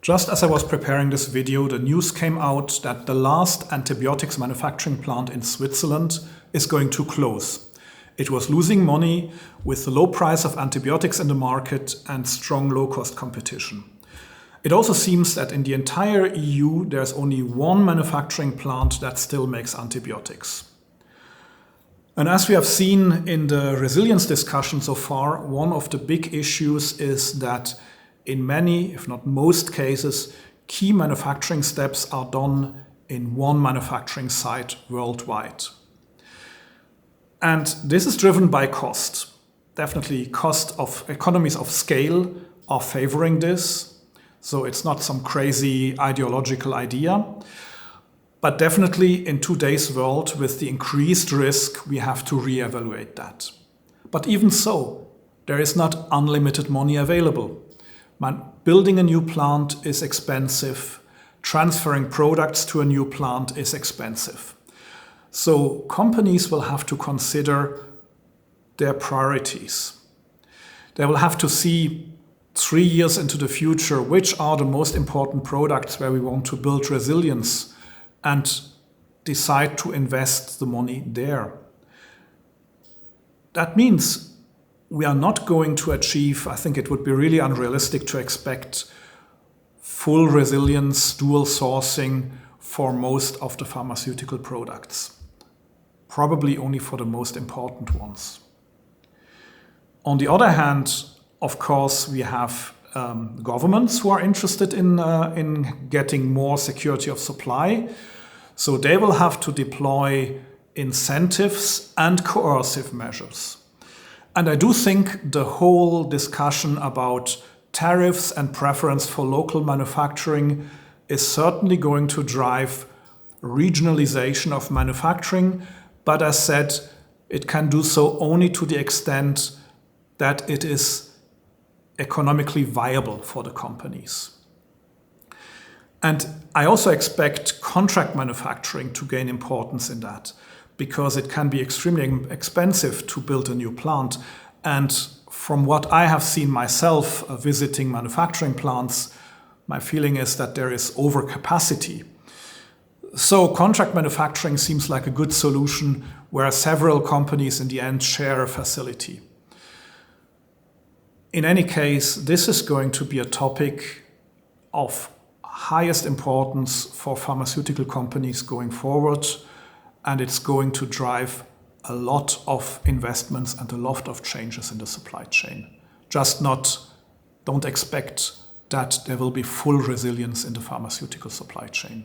Just as I was preparing this video, the news came out that the last antibiotics manufacturing plant in Switzerland is going to close. It was losing money with the low price of antibiotics in the market and strong low-cost competition. It also seems that in the entire EU there's only one manufacturing plant that still makes antibiotics. And as we have seen in the resilience discussion so far, one of the big issues is that in many, if not most cases, key manufacturing steps are done in one manufacturing site worldwide. And this is driven by cost. Definitely economies of scale are favoring this. So it's not some crazy ideological idea. But definitely in today's world, with the increased risk, we have to reevaluate that. But even so, there is not unlimited money available. Building a new plant is expensive. Transferring products to a new plant is expensive. So companies will have to consider their priorities. They will have to see 3 years into the future which are the most important products where we want to build resilience and decide to invest the money there. That means we are not going to achieve, I think it would be really unrealistic to expect full resilience, dual sourcing for most of the pharmaceutical products. Probably only for the most important ones. On the other hand, of course, we have governments who are interested in getting more security of supply. So they will have to deploy incentives and coercive measures. And I do think the whole discussion about tariffs and preference for local manufacturing is certainly going to drive regionalization of manufacturing. But as said, it can do so only to the extent that it is economically viable for the companies. And I also expect contract manufacturing to gain importance in that, because it can be extremely expensive to build a new plant. And from what I have seen myself visiting manufacturing plants, my feeling is that there is overcapacity. So contract manufacturing seems like a good solution where several companies in the end share a facility. In any case, this is going to be a topic of highest importance for pharmaceutical companies going forward. And it's going to drive a lot of investments and a lot of changes in the supply chain. Don't expect that there will be full resilience in the pharmaceutical supply chain.